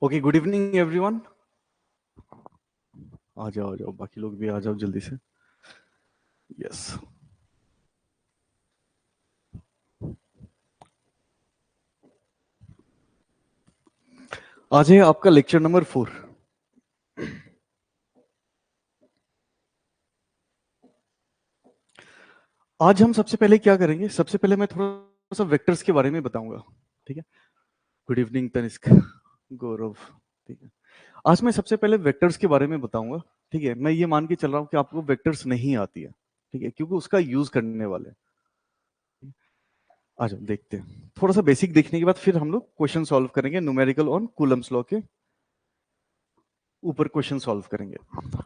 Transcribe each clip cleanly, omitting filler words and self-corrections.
Okay, good evening everyone. आ जाओ, बाकी लोग भी आ जाओ जल्दी से। यस, आज है आपका लेक्चर नंबर 4। आज हम सबसे पहले क्या करेंगे, सबसे पहले मैं थोड़ा सा वेक्टर्स के बारे में बताऊंगा। ठीक है, गुड इवनिंग तनिष्क, गौरव। ठीक है, आज मैं सबसे पहले वेक्टर्स के बारे में बताऊंगा। ठीक है, मैं ये मान के चल रहा हूं कि आपको वेक्टर्स नहीं आती है। ठीक है, क्योंकि उसका यूज करने वाले हैं। आ जाओ, देखते हैं थोड़ा सा बेसिक देखने के बाद फिर हम लोग क्वेश्चन सॉल्व करेंगे न्यूमेरिकल ऑन कूलम्स लॉ के ऊपर क्वेश्चन सॉल्व करेंगे।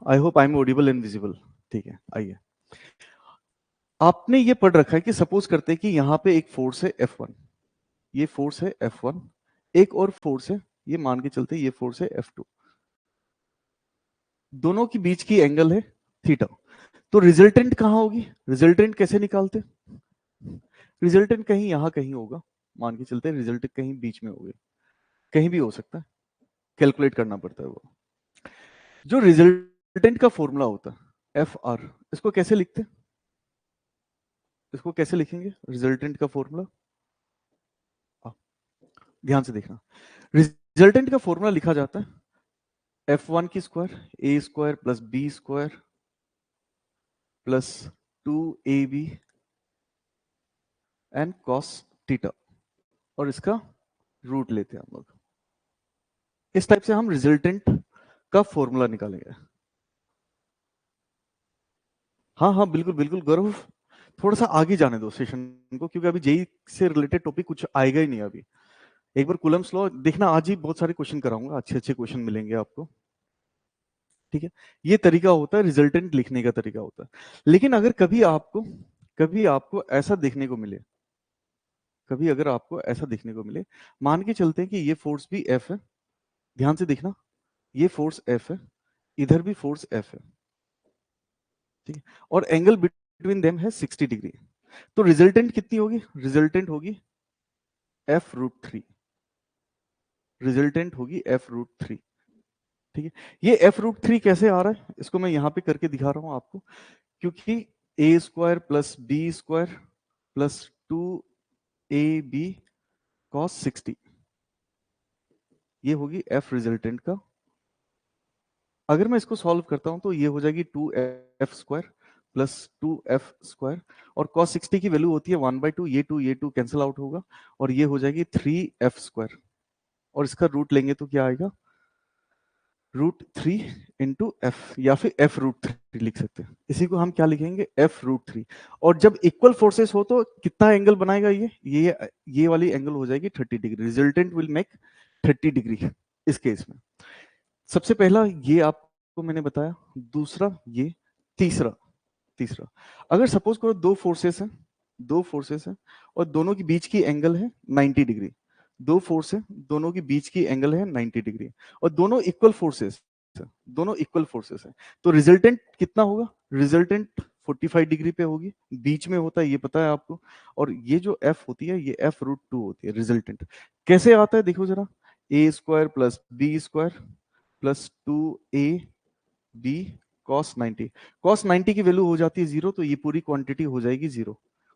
I hope I am audible and visible. ठीक है, आइए। आपने ये पढ़ रखा है कि सपोज करते हैं कि यहां पे एक फोर्स है F1, ये फोर्स है F1, एक और फोर्स है, ये मान के चलते हैं ये फोर्स है F2, दोनों के बीच की एंगल है थीटा। तो रिजल्टेंट कहां होगी, रिजल्टेंट कैसे निकालते? रिजल्टेंट कहीं यहां कहीं होगा, मान के चलते हैं रिजल्टेंट कहीं बीच में होगा, कहीं भी हो सकता है, कैलकुलेट करना पड़ता है वो। जो रिजल्टेंट का फॉर्मूला होता है FR, इसको कैसे लिखते हैं, इसको कैसे लिखेंगे रिजल्टेंट का फॉर्मूला? ध्यान से देखना, रिजल्टेंट का फॉर्मूला लिखा जाता है F1 की square A square plus B square plus 2AB and cos theta, और इसका रूट लेते हैं हम लोग। इस टाइप से हम रिजल्टेंट का फॉर्मूला निकालेंगे। हाँ हाँ, बिल्कुल बिल्कुल गौरव, थोड़ा सा आगे जाने दो सेशन को, क्योंकि अभी जेई से रिलेटेड टॉपिक कुछ आएगा ही नहीं अभी। एक बार कूलम्स लॉ देखना, आज ही बहुत सारे क्वेश्चन कराऊंगा, अच्छे अच्छे क्वेश्चन मिलेंगे आपको। ठीक है, ये तरीका होता है रिजल्टेंट लिखने का तरीका होता है। लेकिन अगर कभी आपको ऐसा देखने को मिले, कभी अगर आपको ऐसा देखने को मिले, मान के चलते हैं कि ये फोर्स भी F है, ध्यान से देखना, ये फोर्स F है, इधर भी फोर्स F है। ठीक है, और एंगल बिटवीन देम है 60 डिग्री। तो रिजल्टेंट कितनी होगी, रिजल्टेंट होगी F√3, रिजल्टेंट होगी F√3। ठीक है, ये F√3 कैसे आ रहा है, इसको मैं यहां पे करके दिखा रहा हूं आपको, क्योंकि A square plus B square plus 2AB cos 60, ये होगी F रिजल्टेंट का। अगर मैं इसको सॉल्व करता हूं तो ये हो जाएगी 2F square plus 2F square, और cos 60 की वैल्यू होती है 1/2, ये 2 कैंसिल आउट होगा, और ये हो जाएगी 3F स्क्वायर, और इसका रूट लेंगे तो क्या आएगा, √3 इंटू एफ, या फिर F√3 लिख सकते हैं। इसी को हम क्या लिखेंगे, F√3। और जब इक्वल फोर्सेस हो तो कितना एंगल बनाएगा ये वाली एंगल हो जाएगी 30 degree, resultant will make 30 degree इस केस में। सबसे पहला ये आपको मैंने बताया, दूसरा ये, तीसरा तीसरा अगर सपोज करो दो फोर्सेस हैं और दोनों के बीच की एंगल है 90 डिग्री, दो फोर्स है दोनों के बीच की एंगल है 90 डिग्री, और दोनों इक्वल फोर्सेस है, तो रिजल्टेंट कितना होगा, रिजल्टेंट 45 डिग्री पे होगी, बीच में होता है ये पता है आपको, और ये जो F होती है ये F√2 होती है। रिजल्टेंट कैसे आता है देखो जरा, A square plus B square plus 2AB cos 90 की वैल्यू हो जाती है 0, तो ये पूरी क्वांटिटी हो जाएगी 0,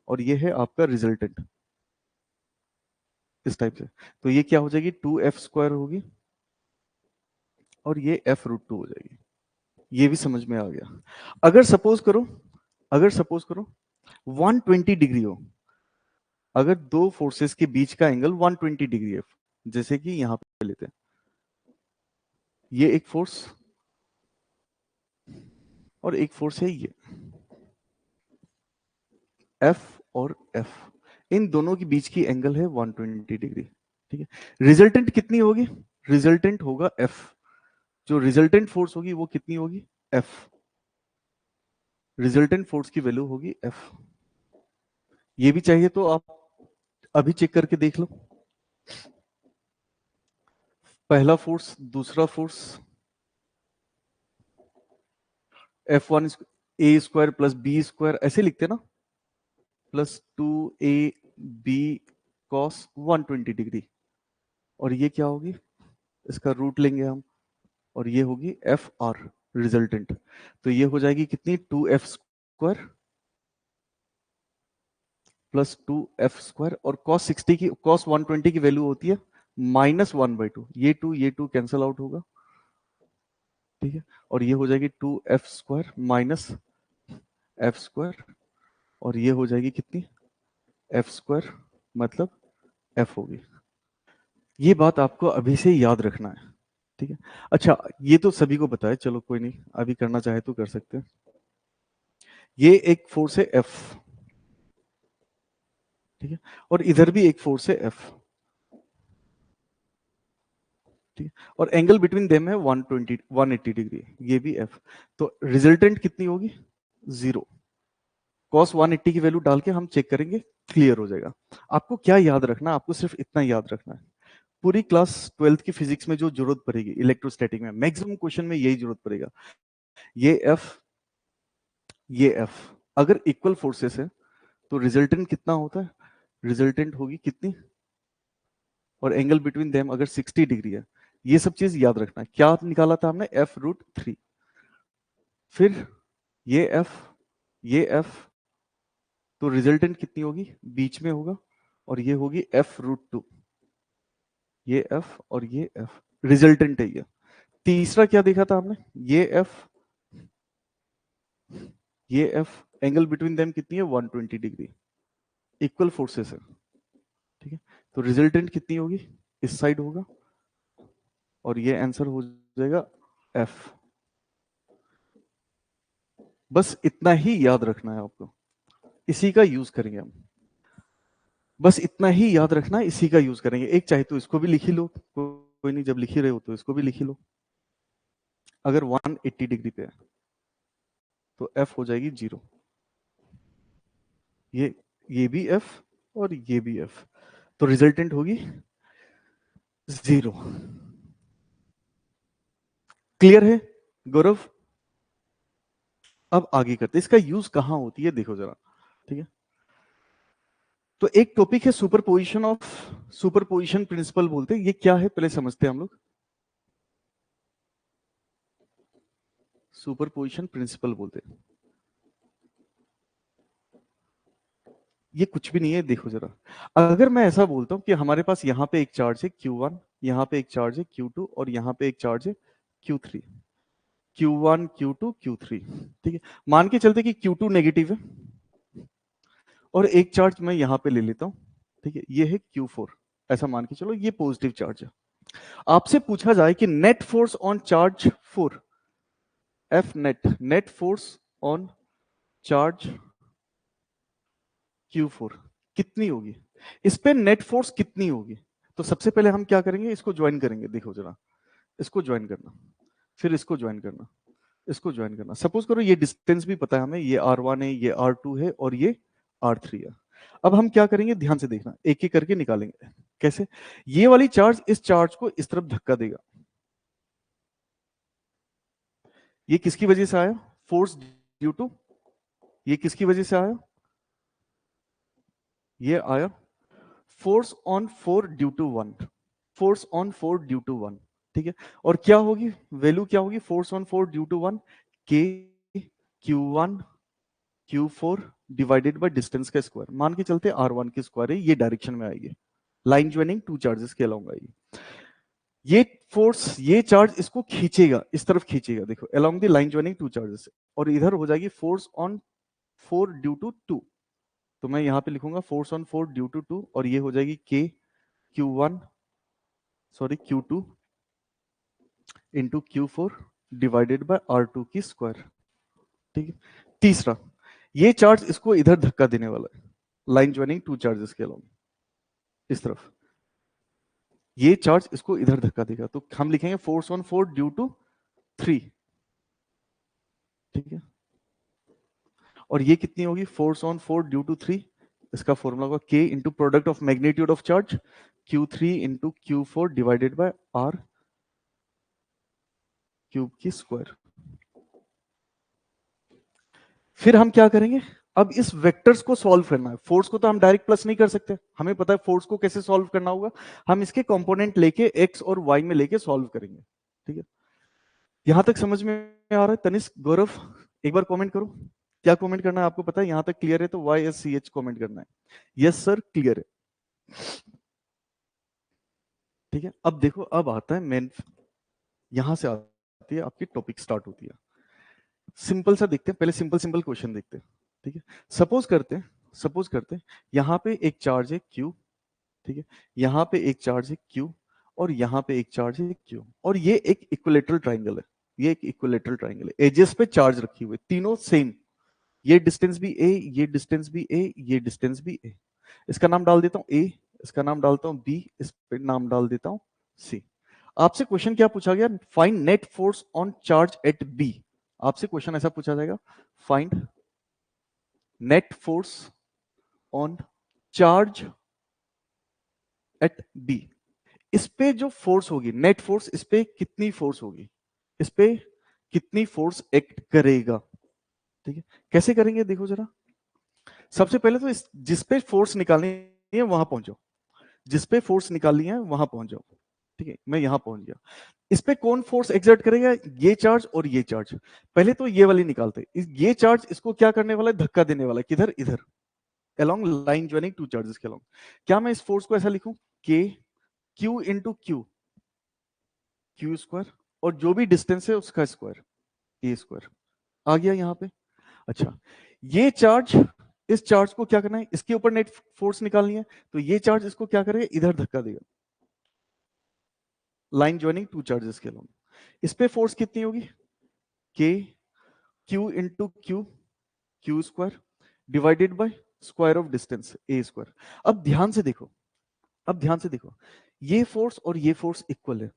और ये है आपका रिजल्टेंट इस टाइप से। तो ये क्या हो जाएगी, 2F स्क्वायर होगी, और ये F√2 हो जाएगी। ये भी समझ में आ गया। अगर सपोज करो 120 डिग्री हो, अगर दो फोर्सेस के बीच का एंगल 120 डिग्री है, जैसे कि यहां पे लेते हैं, ये एक फोर्स और एक फोर्स है ये F और F, इन दोनों के बीच की एंगल है 120 डिग्री। ठीक है, रिजल्टेंट कितनी होगी, रिजल्टेंट होगा F, जो रिजल्टेंट फोर्स होगी वो कितनी होगी, F, रिजल्टेंट फोर्स की वैल्यू होगी F। ये भी चाहिए तो आप अभी चेक करके देख लो, पहला फोर्स दूसरा force, F1 A square plus B square ऐसे लिखते ना, प्लस 2AB cos 120 डिग्री, और ये क्या होगी इसका रूट लेंगे हम, और ये होगी एफ आर रिजल्टेंट। तो ये हो जाएगी कितनी, 2f² प्लस 2f², और cos 120 की वैल्यू होती है -1/2। ये टू कैंसल आउट होगा, ठीक है, और ये हो जाएगी 2f² माइनस f², और ये हो जाएगी कितनी, f², मतलब f होगी। ये बात आपको अभी से याद रखना है, ठीक है। अच्छा, ये तो सभी को पता है, चलो कोई नहीं, अभी करना चाहे तो कर सकते हैं। ये एक फोर्स है F, ठीक है, और इधर भी एक फोर्स है F, ठीक है, और एंगल बिटवीन देम है 180 डिग्री, ये भी F। तो रिजल्टेंट कितनी होगी, 0। cos 180 की वैल्यू डाल के हम चेक करेंगे, क्लियर हो जाएगा। आपको क्या याद रखना है, आपको सिर्फ इतना याद रखना है, पूरी क्लास 12th की फिजिक्स में जो जरूरत पड़ेगी इलेक्ट्रोस्टैटिक में, मैक्सिमम क्वेश्चन में यही जरूरत पड़ेगा। ये F, ये F अगर इक्वल फोर्सेस है तो रिजल्टेंट कितना होता है, रिजल्टेंट होगी कितनी, और एंगल बिटवीन देम अगर 60 डिग्री है। ये सब चीज याद रखना है। क्या निकाला था हमने, f√3। फिर ये f, ये f, तो रिजल्टेंट कितनी होगी, बीच में होगा, और ये होगी f√2। ये f और ये f रिजल्टेंट है। ये तीसरा क्या देखा था हमने, ये f, ये f, एंगल बिटवीन देम कितनी है, 120 डिग्री, इक्वल फोर्सेस है, ठीक है। तो रिजल्टेंट कितनी होगी, इस साइड होगा, और ये आंसर हो जाएगा f। बस इतना ही याद रखना है आपको, इसी का यूज करेंगे हम। बस इतना ही याद रखना है, इसी का यूज करेंगे। एक चाहे तो इसको भी लिख ही लो, कोई नहीं, जब लिख ही रहे हो तो इसको भी लिख ही लो। अगर 180 डिग्री पे है तो f हो जाएगी 0। ये भी f और ये भी f, तो रिजल्टेंट होगी 0। क्लियर है गौरव? अब आगे करते, इसका यूज कहां होती है देखो जरा, ठीक है। तो एक टॉपिक है सुपरपोजिशन प्रिंसिपल बोलते हैं, ये क्या है पहले समझते हैं हम लोग। सुपरपोजिशन प्रिंसिपल बोलते हैं, ये कुछ भी नहीं है, देखो जरा। अगर मैं ऐसा बोलता हूं कि हमारे पास यहाँ पे एक चार्ज है Q1, यहाँ पे एक चार्ज है Q2, और यहाँ पे एक चार्ज है Q3। Q1 Q2 Q3, ठीक है। मान के चलते कि Q2 नेगेटिव है, और एक चार्ज मैं यहाँ पे ले लेता हूँ, ठीक है, ये है Q4। ऐसा मान के चलो ये पॉजिटिव चार्ज है। आपसे पूछा जाए कि net force on charge 4, F net force on charge Q4 कितनी होगी, इस पे नेट फोर्स कितनी होगी। तो सबसे पहले हम क्या करेंगे, इसको ज्वाइन करेंगे, देखो जरा, इसको ज्वाइन करना, फिर इसको ज्वाइन करना, इसको ज्वाइन करना। सपोज करो ये डिस्टेंस भी पता है हमें, ये R1 है, ये R2 है, और ये R3 है। अब हम क्या करेंगे, ध्यान से देखना, एक एक करके निकालेंगे। कैसे, ये वाली चार्ज इस चार्ज को इस तरफ धक्का देगा, ये किसकी वजह से आया, फोर्स ड्यू टू, ये किसकी वजह से आया, ये आया force on 4 due to 1, force on 4 due to 1, ठीक है। और क्या होगी वैल्यू, क्या होगी फोर्स ऑन 4 ड्यू टू 1, के Q1 Q4 divided by distance का स्क्वायर। मान के चलते R1 की स्क्वायर है, ये डायरेक्शन में आएगी, लाइन ज्वाइनिंग टू चार्जेस के अलोंग आएगी। ये फोर्स, ये चार्ज इसको खींचेगा, इस तरफ खींचेगा, देखो along the line joining two charges, और इधर हो जाएगी फोर्स ऑन 4 ड्यू टू 2। तो मैं यहाँ पे लिखूंगा फोर्स ऑन 4 ड्यू टू 2, और ये हो जाएगी के Q2 into Q4 divided by R2 की स्क्वायर, ठीक है। तीसरा, ये चार्ज इसको इधर धक्का देने वाला है, लाइन ज्वाइनिंग टू चार्जेस के अलावा इस तरफ, ये चार्ज इसको इधर धक्का देगा, तो हम लिखेंगे फोर्स ऑन 4 ड्यू टू 3, ठीक है। और ये कितनी होगी, फोर्स ऑन 4 ड्यू टू 3, इसका फॉर्मूला होगा K into product of magnitude of charge Q3 into Q4 divided by R cube की स्क्वायर। फिर हम क्या करेंगे, अब इस वेक्टर्स को सॉल्व करना है। फोर्स को तो हम डायरेक्ट प्लस नहीं कर सकते, हमें पता है फोर्स को कैसे सॉल्व करना होगा। हम इसके कंपोनेंट लेके एक्स और वाई में लेके सॉल्व करेंगे। ठीक है, यहां तक समझ में आ रहा है? तनिष्क, गौरव, एक बार कमेंट करो, क्या कमेंट करना है आपको पता है? यहां तक क्लियर है तो YSCH कमेंट करना है। यस सर, क्लियर है। ठीक है, अब देखो, अब आता है मेन, यहां से आती है आपकी टॉपिक स्टार्ट होती है। सिंपल सा देखते हैं, पहले सिंपल सिंपल क्वेश्चन देखते हैं। ठीक है, सपोज करते हैं यहां पे एक चार्ज है Q। ठीक है, यहाँ पे एक चार्ज है Q और यहाँ पे एक चार्ज है Q, और ये एक इक्विलेटरल ट्राइंगल है। ये एक इक्विलेटरल ट्राइंगल है, एजेस पे चार्ज रखी हुई, तीनों सेम। ये डिस्टेंस भी A, ये डिस्टेंस भी A, ये डिस्टेंस भी A। इसका नाम डाल देता हूं A, इसका नाम डालता हूं B, इस पे नाम डाल देता हूं C। आपसे क्वेश्चन क्या पूछा गया? Find net force on charge eight B। आपसे क्वेश्चन ऐसा पूछा जाएगा, find net force on charge eight B। इस पे जो फोर्स होगी, नेट फोर्स, इस पे कितनी फोर्स होगी, इस पे कितनी फोर्स एक्ट करेगा। ठीक है, कैसे करेंगे देखो जरा। सबसे पहले तो जिस पे फोर्स निकालनी है वहां पहुंच जाओ, जिस पे फोर्स निकालनी है वहां पहुंच जाओ। ठीक है, मैं यहां पहुंच गया। इस पे कौन फोर्स एक्सर्ट करेगा? ये चार्ज और ये चार्ज। पहले तो ये वाली निकालते, ये चार्ज इसको क्या करने वाला है? धक्का देने वाला है। किधर? इधर, along line joining two charges के along। क्या मैं इस फोर्स को ऐसा लिखूं, K Q into Q square, और जो भी डिस्टेंस है उसका स्क्वायर, ए स्क्वायर। आ गया यहां पे। अच्छा, ये चार्ज, इस चार्ज को क्या करना है? इसके ऊपर नेट फोर्स निकालनी है, तो ये चार्ज इसको क्या करेगा? इधर धक्का देगा, लाइन ज्वाइनिंग टू चार्जेस के अलॉन्ग। इस पे फोर्स कितनी होगी? के q into Q square divided by square of distance A square. अब ध्यान से देखो, अब ध्यान से देखो, ये फोर्स और ये फोर्स इक्वल है।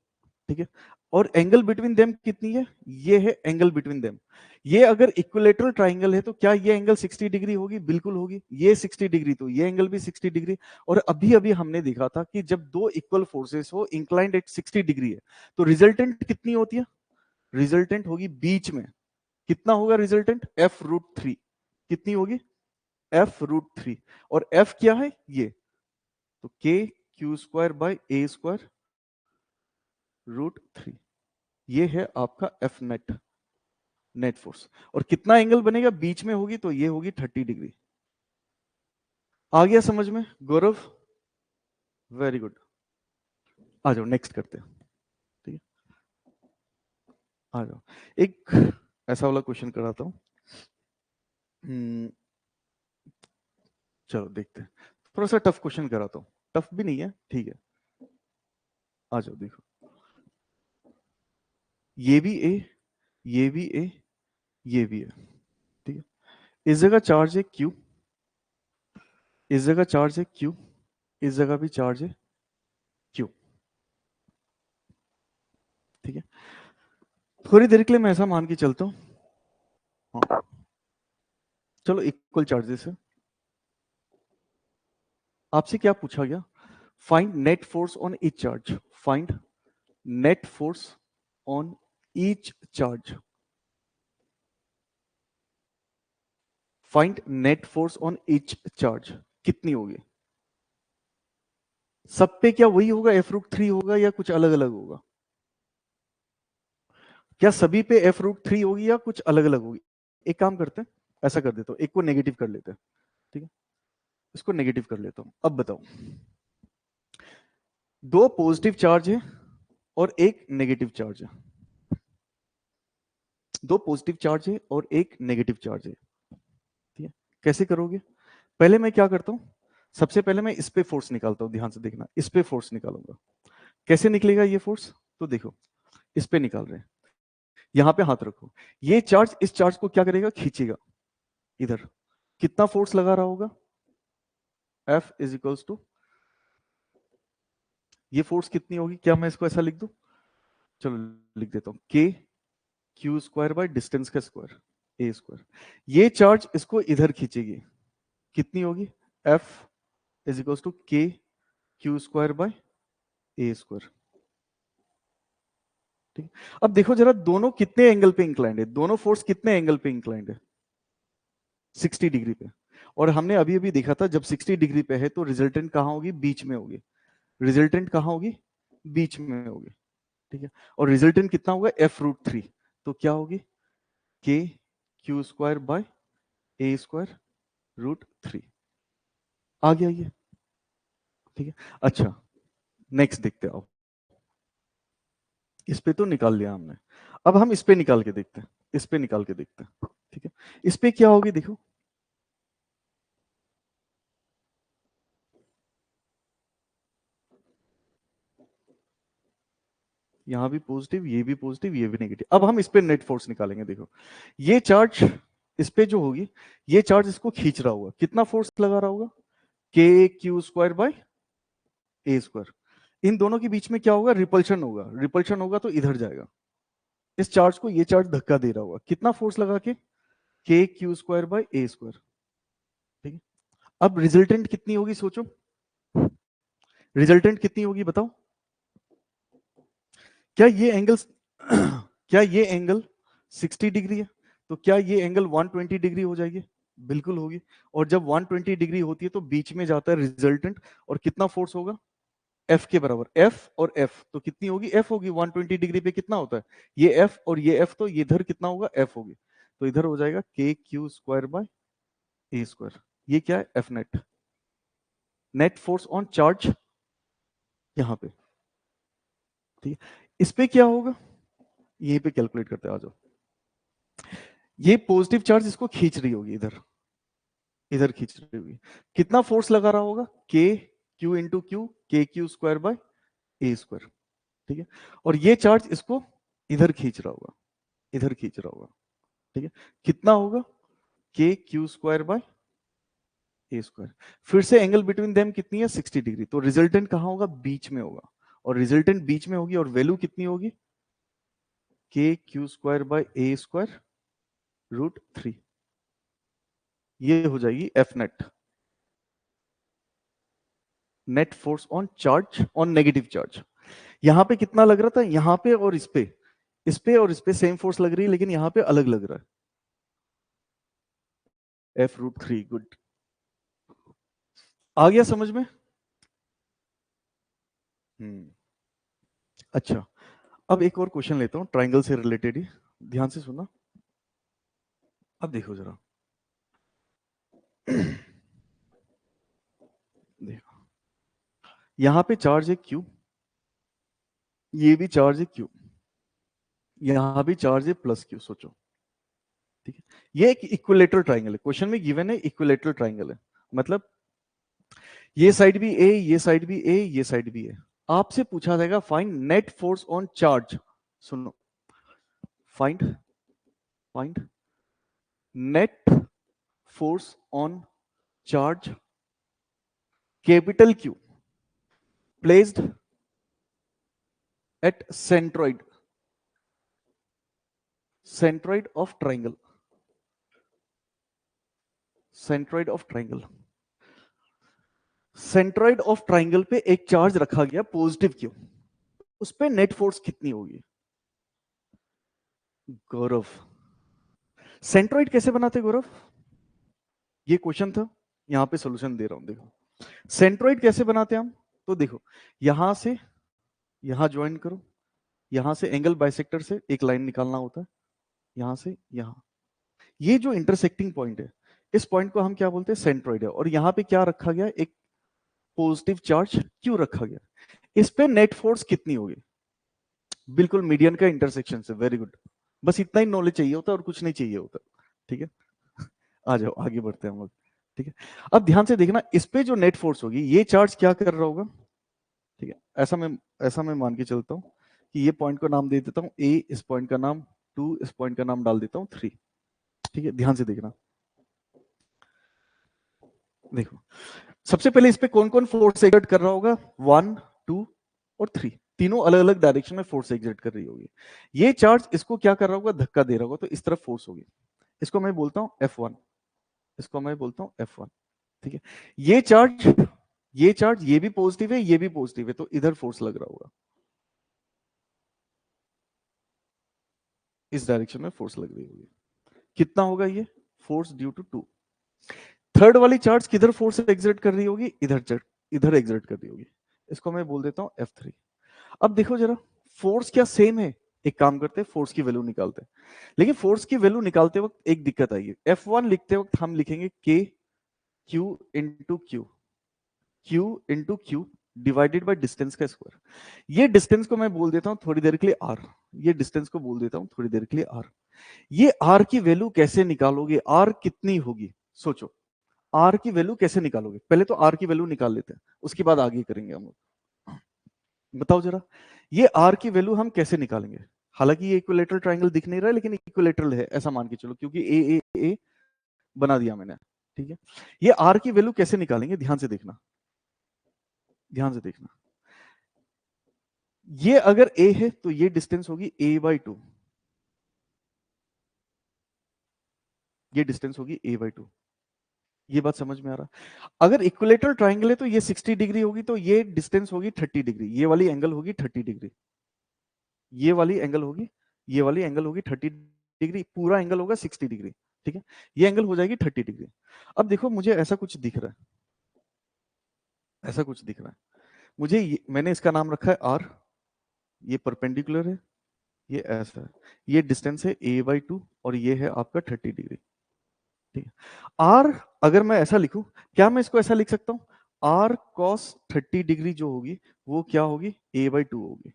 ठीक है, और एंगल बिटवीन देम कितनी है? ये है एंगल बिटवीन देम। ये अगर इक्विलेटरल ट्राइंगल है तो क्या ये एंगल 60 डिग्री होगी? बिल्कुल होगी। ये 60 डिग्री, तो ये एंगल भी 60 डिग्री। और अभी अभी हमने देखा था कि जब दो इक्वल फोर्सेस हो इंक्लाइंड एट 60 डिग्री है तो रिजल्टेंट कितनी होती है? रिजल्टेंट होगी बीच में, कितना होगा रिजल्टेंट? F√3। कितनी होगी? F√3। और F क्या है? ये, तो K Q square by A square √3। ये है आपका F नेट, नेट फोर्स। और कितना एंगल बनेगा? बीच में होगी तो ये होगी 30 डिग्री। आ गया समझ में गौरव? Very good. आ जाओ नेक्स्ट करते हैं। ठीक है, आ जाओ, एक ऐसा वाला क्वेश्चन कराता हूं। चलो देखते हैं, थोड़ा सा टफ क्वेश्चन कराता हूं। टफ भी नहीं है, ठीक है। आ जाओ देखो, ये भी ए, ये भी ए, ये भी है। ठीक है, इस जगह चार्ज है Q, इस जगह चार्ज है Q, इस जगह भी चार्ज है Q। ठीक है, थोड़ी देर के लिए मैं ऐसा मान के चलता हूं, हाँ, चलो इक्वल चार्जेस है। आपसे क्या पूछा गया? Find net force on each charge. Find net force on each charge. Find net force on each charge कितनी होगी? सब पे क्या वही होगा? F√3 होगा या कुछ अलग अलग होगा? क्या सभी पे F√3 होगी या कुछ अलग अलग होगी? एक काम करते हैं, ऐसा कर देता हूं, एक को नेगेटिव कर लेते हैं। ठीक है, इसको नेगेटिव कर लेता हूं। अब बताओ, दो पॉजिटिव चार्ज है और एक नेगेटिव चार्ज है। दो पॉजिटिव चार्ज है और एक नेगेटिव चार्ज है। ठीक है, कैसे करोगे? पहले मैं क्या करता हूं, सबसे पहले मैं इस पे फोर्स निकालता हूं। ध्यान से देखना, इस पे फोर्स निकालूंगा। कैसे निकलेगा ये फोर्स? तो देखो, इस पे निकाल रहे हैं, यहां पे हाथ रखो। ये चार्ज इस चार्ज को क्या करेगा? खींचेगा इधर। कितना फोर्स लगा रहा होगा? F इज इक्वल्स टू, ये फोर्स कितनी होगी? क्या मैं इसको ऐसा लिख दूं? चलो लिख देता हूं, K Q square by distance का स्क्वायर A स्क्वायर। ये चार्ज इसको इधर खींचेगी, कितनी होगी? F is equals to K Q square by A square. ठीक, अब देखो जरा, दोनों कितने एंगल पे इंक्लाइंड है? दोनों फोर्स कितने एंगल पे इंक्लाइंड है? 60 डिग्री पे। और हमने अभी अभी देखा था जब 60 डिग्री पे है तो रिजल्टेंट कहाँ होगी, बीच में होगी। रिजल्टेंट कहाँ होगी, बीच में होगी, ठीक है। और रिजल्टेंट कितना होगा, f√3, तो क्या होगी, k Q square by a square √3। आ गया ये, ठीक है। अच्छा, नेक्स्ट देखते आओ। इस पे तो निकाल लिया हमने, अब हम इस पे निकाल के देखते हैं, इस पे निकाल के देखते हैं, ठीक है। इस पे क्या होगी देखो, यहां भी पॉजिटिव, ये भी पॉजिटिव, ये भी नेगेटिव। अब हम इस पे नेट फोर्स निकालेंगे। देखो ये चार्ज इस पे जो होगी, ये चार्ज इसको खींच रहा होगा, कितना फोर्स लगा रहा होगा, k q square by a square. इन दोनों के बीच में क्या होगा, रिपल्शन होगा, रिपल्शन होगा तो इधर जाएगा। इस चार्ज को ये चार्ज धक्का दे रहा होगा, कितना फोर्स लगा के q square by a square, ठीक है। अब रिजल्टेंट कितनी होगी सोचो, रिजल्टेंट कितनी होगी बताओ। क्या ये एंगल क्या ये एंगल 60 डिग्री है, तो क्या ये एंगल 120 डिग्री हो जाएगी, बिल्कुल होगी। और जब 120 डिग्री होती है तो बीच में जाता है रिजल्टेंट, और कितना फोर्स होगा, एफ के बराबर। एफ और एफ तो कितनी होगी, एफ होगी। 120 डिग्री पे कितना होता है, ये एफ और ये एफ, तो ये इधर कितना होगा, एफ होगी। तो इधर हो जाएगा के q square by a square. ये क्या है, F net, net force on charge यहां पे, ठीक है। इस पे क्या होगा, यहीं पे कैलकुलेट करते हैं, आ जाओ। ये पॉजिटिव चार्ज इसको खींच रही होगी, इधर इधर खींच रही होगी, कितना फोर्स लगा रहा होगा, के क्यू इंटू क्यू, के q square by a square, ठीक है। और ये चार्ज इसको इधर खींच रहा होगा, इधर खींच रहा होगा, ठीक है। कितना होगा, k q square by a square. फिर से एंगल बिटवीन देम कितनी है, 60 डिग्री। तो रिजल्टेंट कहां होगा, बीच में होगा। और रिजल्टेंट बीच में होगी, और वैल्यू कितनी होगी, के q square by a square √3। ये हो जाएगी F net, net force on charge, on negative charge. यहां पे कितना लग रहा था, यहां पे और इस पे, इस पे और इस पे सेम फोर्स लग रही है, लेकिन यहां पे अलग लग रहा है, f√3। गुड, आ गया समझ में। हम्म, अच्छा। अब एक और क्वेश्चन लेता हूं ट्राइंगल से रिलेटेड ही, ध्यान से सुनना। अब देखो जरा, देखो यहां पे चार्ज है क्यू, ये भी चार्ज है क्यू, यहां भी चार्ज है प्लस क्यू, सोचो, ठीक है। ये एक इक्विलेटरल ट्राइंगल है, क्वेश्चन में गिवन है इक्विलेटरल ट्राइंगल है, मतलब ये साइड भी ए, ये साइड भी ए, ये साइड भी ए। आपसे पूछा जाएगा find net force on charge, सुनो, find find net force on charge capital Q placed at centroid, centroid of triangle, centroid of triangle. Centroid of triangle पे एक चार्ज रखा गया पॉजिटिव क्यू, उस पे नेट फोर्स कितनी होगी, गौरव। सेंट्रॉइड कैसे बनाते गौरव, ये क्वेश्चन था, यहां पे सॉल्यूशन दे रहा हूं। देखो सेंट्रॉइड कैसे बनाते हैं हम, तो देखो यहां से यहां ज्वाइन करो, यहां से एंगल बाइसेक्टर से एक लाइन निकालना होता है, यहां से यहां, ये जो इंटरसेक्टिंग पॉइंट है, इस पॉइंट को हम क्या बोलते हैं, सेंट्रॉइड है। और यहां पे क्या रखा गया, एक पॉजिटिव चार्ज क्यू रखा गया, इस पे नेट फोर्स कितनी होगी, बिल्कुल मीडियन का इंटरसेक्शन से, वेरी गुड। बस इतना ही नॉलेज चाहिए होता है और कुछ नहीं चाहिए होता, ठीक है। आ जाओ आगे बढ़ते हैं हम लोग, ठीक है। अब ध्यान से देखना, इस पे जो नेट फोर्स होगी, ये चार्ज क्या कर रहा होगा, ठीक है। ऐसा मैं मान के चलता हूं कि ये पॉइंट को नाम दे देता हूं ए, इस पॉइंट का नाम 2, इस पॉइंट का नाम डाल देता हूं 3, ठीक है। ध्यान से देखना, देखो सबसे पहले इस पे कौन कौन फोर्स एक्सर्ट कर रहा होगा, 1, 2 और 3, तीनों अलग अलग डायरेक्शन में फोर्स एक्सर्ट कर रही होगी। ये चार्ज इसको क्या कर रहा होगा, धक्का दे रहा होगा, तो इस तरफ फोर्स होगी, इसको मैं बोलता हूं F1, इसको मैं बोलता हूं F1, ठीक है। ये चार्ज, ये चार्ज, ये भी पॉजिटिव है, ये भी पॉजिटिव है, तो इधर फोर्स लग रहा होगा, इस डायरेक्शन में फोर्स लग रही होगी। कितना होगा ये फोर्स ड्यू टू 2, थर्ड वाली चार्ज किधर फोर्स एग्जर्ट कर रही होगी, इधर एग्जर्ट कर रही होगी। इसको मैं बोल देता हूं F3। अब देखो जरा, फोर्स क्या सेम है? एक काम करते हैं, फोर्स की वैल्यू निकालते हैं। लेकिन फोर्स की वैल्यू निकालते वक्त एक दिक्कत आएगी। F1 लिखते वक्त हम लिखेंगे K Q into Q divided by distance का स्क्वायर। ये डिस्टेंस को मैं बोल देता हूं थोड़ी देर के लिए R। ये डिस्टेंस को बोल देता हूं थोड़ी देर के लिए R। ये R की वैल्यू कैसे निकालोगे? R कितनी होगी? सोचो, R की वैल्यू कैसे निकालोगे? पहले तो R की वैल्यू निकाल लेते हैं, उसके बाद आगे करेंगे हम लोग। बताओ जरा, ये R की वैल्यू हम कैसे निकालेंगे? हालांकि ये इक्विलेटरल ट्रायंगल दिख नहीं रहा है, लेकिन इक्विलेटरल है ऐसा मान के चलो, क्योंकि ए बना दिया मैंने। ठीक है, ये R की वैल्यू कैसे निकालेंगे? ध्यान से देखना, ध्यान से देखना। ये अगर A है तो ये डिस्टेंस होगी A/2। ये डिस्टेंस होगी A/2। ये बात समझ में आ रहा? अगर इक्विलेटरल ट्रायंगल है तो ये 60 डिग्री होगी, तो ये डिस्टेंस होगी 30 डिग्री। ये वाली एंगल होगी 30 डिग्री। ये वाली एंगल होगी, ये वाली एंगल होगी 30 डिग्री। पूरा एंगल होगा 60 डिग्री। ठीक है, ये एंगल हो जाएगी 30 डिग्री। अब देखो, मुझे ऐसा कुछ दिख रहा है, ऐसा कुछ दिख रहा है मुझे। मैंने इसका नाम रखा है R। ये परपेंडिकुलर है, ये ऐसा है। ये डिस्टेंस है A/2 और ये है आपका 30 डिग्री। ठीक है, R अगर मैं ऐसा लिखूं, क्या मैं इसको ऐसा लिख सकता हूं? R cos 30 डिग्री जो होगी वो क्या होगी? A/2 होगी।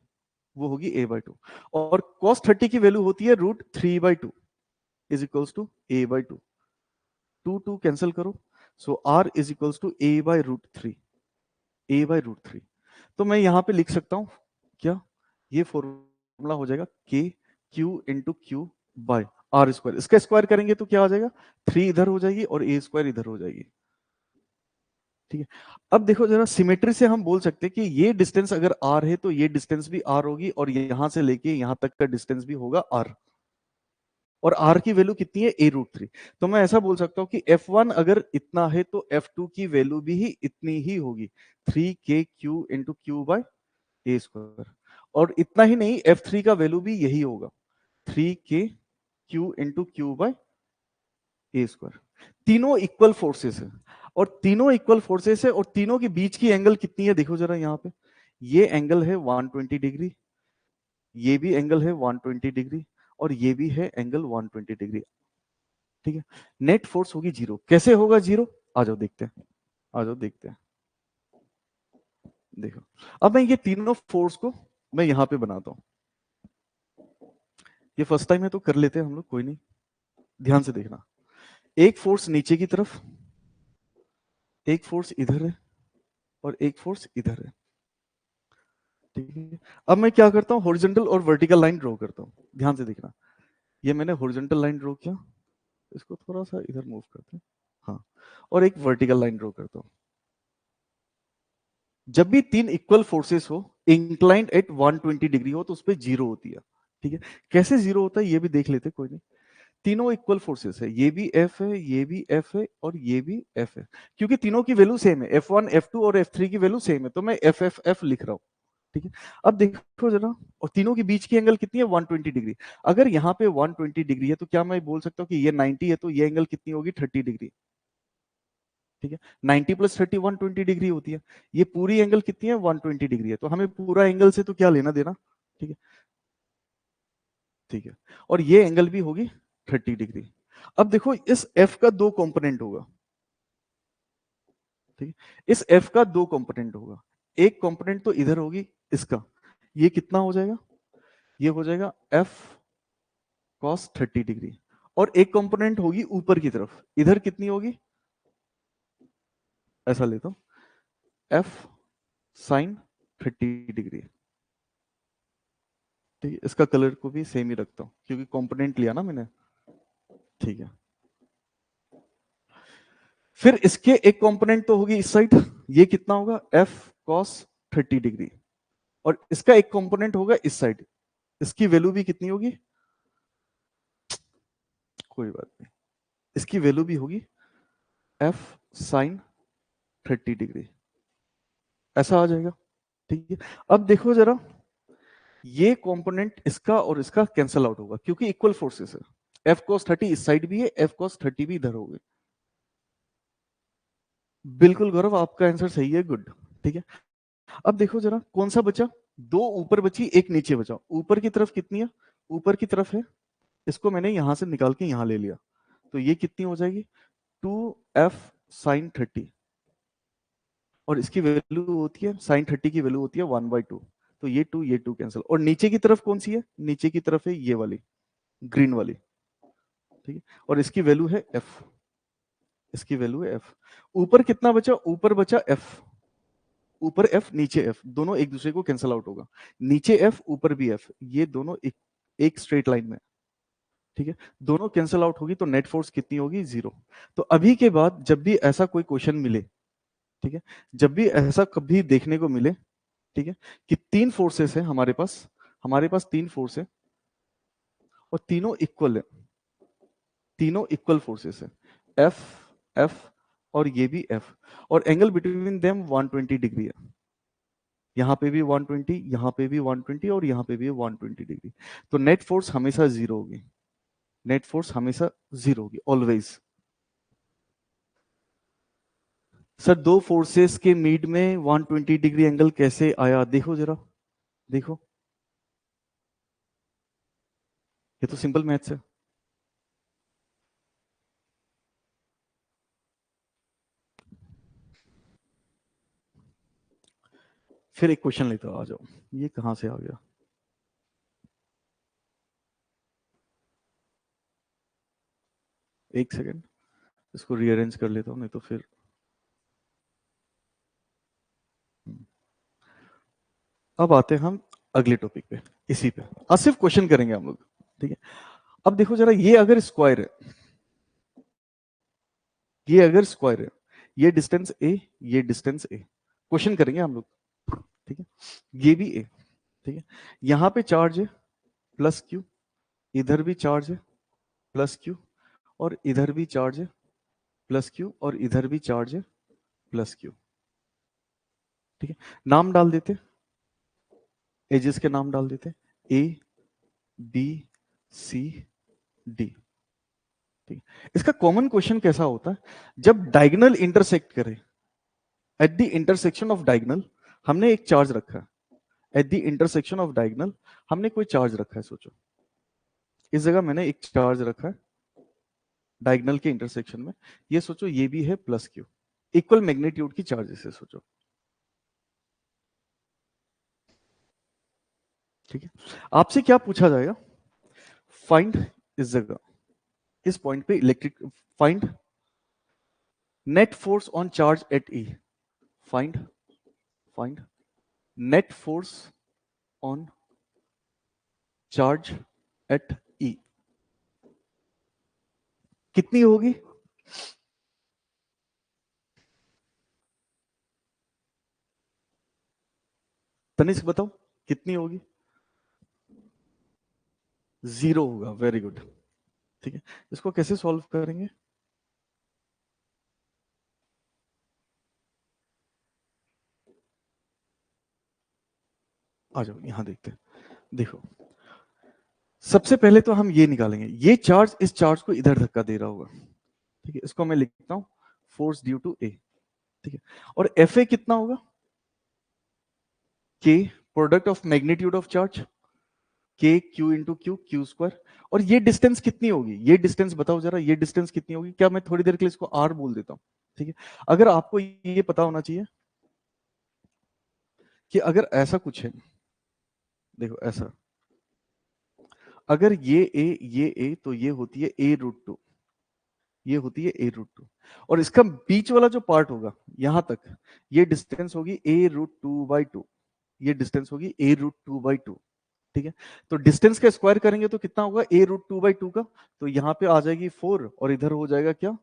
वो होगी A/2। और cos 30 की वैल्यू होती है √3/2 is equals to A/2। 2 cancel करो, so R is equals to A/√3। A/√3। तो मैं यहां पे लिख सकता हूं क्या? ये फॉर्मूला हो जाएगा K Q into Q by R square. इसका स्क्वायर करेंगे तो क्या आ जाएगा? 3 इधर हो जाएगी और A स्क्वायर इधर हो जाएगी। ठीक है, अब देखो जरा, सिमेट्री से हम बोल सकते हैं कि ये डिस्टेंस अगर R है तो ये डिस्टेंस भी R होगी, और यहां से लेके यहां तक का डिस्टेंस भी होगा R। और R की वैल्यू कितनी है? A√3। तो मैं ऐसा बोल सकता हूं कि F1 अगर इतना है तो F2 की वैल्यू भी इतनी ही होगी, 3KQ into Q by A square. और इतना ही नहीं, F3 का वैल्यू भी यही होगा, 3KQ into Q by A square. तीनों इक्वल फोर्सेस है, और तीनों इक्वल फोर्सेस है, और तीनों के बीच की एंगल कितनी है? देखो जरा यहाँ पे, ये एंगल है 120 डिग्री, ये भी एंगल है 120 डिग्री, और ये भी है एंगल 120 डिग्री। ठीक है, नेट फोर्स होगी 0। कैसे होगा 0? आ जाओ देखते हैं, आ जाओ देखते हैं। देखो, अब मैं ये तीनों फोर्स को मैं यहां पे बनाता हूं। ये फर्स्ट टाइम है तो कर लेते हैं हम लोग, कोई नहीं। ध्यान से देखना, एक फोर्स नीचे की तरफ, एक फोर्स इधर है, और एक फोर्स इधर है। ठीक है, अब मैं क्या करता हूं? हॉरिजॉन्टल और वर्टिकल लाइन ड्रॉ करता हूं। ध्यान से देखना, ये मैंने हॉरिजॉन्टल लाइन ड्रॉ किया, इसको थोड़ा सा इधर मूव करते हैं। हाँ, और एक वर्टिकल लाइन ड्रॉ करता हूं। जब भी तीन इक्वल फोर्सेस हो, इंक्लाइंड एट 120 डिग्री हो, तो उस पर 0 होती है। ठीक है, कैसे 0 होता है ये भी देख लेते, कोई नहीं। तीनों इक्वल फोर्सेस है, ये भी F है, ये भी F है, और ये भी F है, क्योंकि तीनों की वैल्यू सेम है। F1 F2 और F3 की वैल्यू सेम है, तो मैं F लिख रहा हूं। ठीक है, अब देखो जरा, और तीनों के बीच की एंगल कितनी है? 120 डिग्री। अगर यहाँ पे 120 डिग्री है तो क्या मैं बोल सकता हूँ कि ये 90 है, तो ये एंगल कितनी होगी? 30 डिग्री। ठीक है, 90 प्लस 30 120 डिग्री होती है। ये पूरी एंगल कितनी है? 120 डिग्री है, तो हमें पूरा एंगल से तो क्या लेना देना। ठीक है, ठीक है, और ये एंगल भी होगी 30 डिग्री। अब देखो, इस F का दो कंपोनेंट होगा। ठीक है, इस F का दो कंपोनेंट होगा। एक कंपोनेंट तो इधर होगी इसका, ये कितना हो जाएगा? ये हो जाएगा F cos 30 डिग्री। और एक कंपोनेंट होगी ऊपर की तरफ, इधर कितनी होगी? ऐसा लेता हूं, F sin 30 डिग्री। ठीक है, इसका कलर को भी सेम ही रखता हूं क्योंकि कंपोनेंट लिया ना मैंने। ठीक है, फिर इसके एक कंपोनेंट तो होगी इस साइड, ये कितना होगा? F cos 30 degree. और इसका एक कंपोनेंट होगा इस साइड, इसकी वैल्यू भी कितनी होगी? कोई बात नहीं, इसकी वैल्यू भी होगी F sin 30 डिग्री। ऐसा आ जाएगा। ठीक है, अब देखो जरा, ये कंपोनेंट इसका और इसका कैंसल आउट होगा क्योंकि इक्वल फोर्सेस है। F cos 30 इस साइड भी है, F cos 30 भी इधर होगी। बिल्कुल गौरव, आपका आंसर सही है, गुड। ठीक है, अब देखो जरा कौन सा बचा, दो ऊपर बची एक नीचे बचा। ऊपर की तरफ कितनी है, ऊपर की तरफ है, इसको मैंने यहां से निकाल के यहां ले लिया, तो ये कितनी हो जाएगी 2f sin 30, और इसकी वैल्यू होती है sin 30 की वैल्यू होती है 1/2, तो ये 2 कैंसिल। और नीचे की तरफ कौन सी है, नीचे की तरफ है ये वाली ग्रीन वाली, ठीक है, और इसकी वैल्यू है f, इसकी वैल्यू है f। ऊपर कितना बचा, ऊपर बचा f, ऊपर f नीचे f, दोनों एक दूसरे को कैंसिल आउट होगा, नीचे f ऊपर भी f, ये दोनों एक स्ट्रेट लाइन में, ठीक है, दोनों कैंसिल आउट होगी तो नेट फोर्स कितनी होगी, 0। तो अभी के बाद जब भी ऐसा कोई क्वेश्चन मिले, ठीक है, जब भी ऐसा कभी देखने को मिले, ठीक है, कि तीन फोर्सेस है हमारे पास तीन फोर्स है और तीनों इक्वल है, तीनों इक्वल फोर्सेस है, एफ एफ और ये भी एफ, और एंगल बिटवीन देम 120 डिग्री है, यहां पे भी 120, यहां पे भी 120 और यहां पे भी 120 डिग्री, तो नेट फोर्स हमेशा जीरो होगी, नेट फोर्स हमेशा जीरो होगी ऑलवेज। सर दो फोर्सेस के मीड में 120 डिग्री एंगल कैसे आया, देखो जरा, देखो, ये तो सिंपल मैथ्स है। फिर एक क्वेश्चन लेता हूं, आ जाओ, ये कहां से आ गया, एक सेकेंड, इसको रीअरेंज कर लेता हूं, नहीं तो फिर अब आते हैं हम अगले टॉपिक पे, इसी पे आज सिर्फ क्वेश्चन करेंगे हम लोग, ठीक है। अब देखो जरा, ये अगर स्क्वायर है, ये अगर स्क्वायर है, ये डिस्टेंस ए, ये डिस्टेंस ए, क्वेश्चन करेंगे हम लोग, ठीक है, ये भी ए, ठीक है, यहां पे चार्ज है प्लस क्यू, इधर भी चार्ज है प्लस क्यू, और इधर भी चार्ज है प्लस क्यू, और इधर भी चार्ज है प्लस क्यू, ठीक है, नाम डाल देते, एजेस के नाम डाल देते, ए बी सी डी, ठीक है। इसका कॉमन क्वेश्चन कैसा होता है, जब डायगोनल इंटरसेक्ट करे, at the intersection of diagonal हमने एक चार्ज रखा है, at the intersection of diagonal हमने कोई चार्ज रखा है, सोचो इस जगह मैंने एक चार्ज रखा है डायगोनल के इंटरसेक्शन में, ये सोचो ये भी है प्लस क्यू, इक्वल मैग्नीट्यूड की चार्जेस है, सोचो, ठीक है। आपसे क्या पूछा जाएगा, फाइंड इस जगह, इस पॉइंट पे electric, find net force on charge at E, find find net force on charge at E, कितनी होगी, तनिष्क बताओ कितनी होगी, 0 होगा, वेरी गुड, ठीक है। इसको कैसे सॉल्व करेंगे, आ जाओ यहां देखते हैं, देखो सबसे पहले तो हम ये निकालेंगे, ये चार्ज इस चार्ज को इधर धक्का दे रहा होगा, ठीक है, इसको मैं लिखता हूं फोर्स ड्यू टू ए, ठीक है, और एफ ए कितना होगा, k product of magnitude of charge, k q into q, q square, और ये डिस्टेंस कितनी होगी, ये डिस्टेंस बताओ जरा, ये डिस्टेंस कितनी होगी, क्या मैं थोड़ी देर के लिए इसको आर बोल देता हूं, ठीक है। अगर आपको ये पता होना चाहिए कि अगर ऐसा कुछ है, देखो ऐसा, अगर ये ए तो ये होती है ए रूट टू, ये होती है ए रूट टू, और इसका बीच वाला जो पार्ट होगा यहां तक, ये डिस्टेंस होगी ए रूट टू बाई टू, ये डिस्टेंस होगी ए रूट टू बाई टू, ठीक है। तो डिस्टेंस का स्क्वायर करेंगे तो कितना होगा, ए रूट टू बाई टू का, तो यहां पे आ जाएगी 4 और इधर हो जाएगा क्या,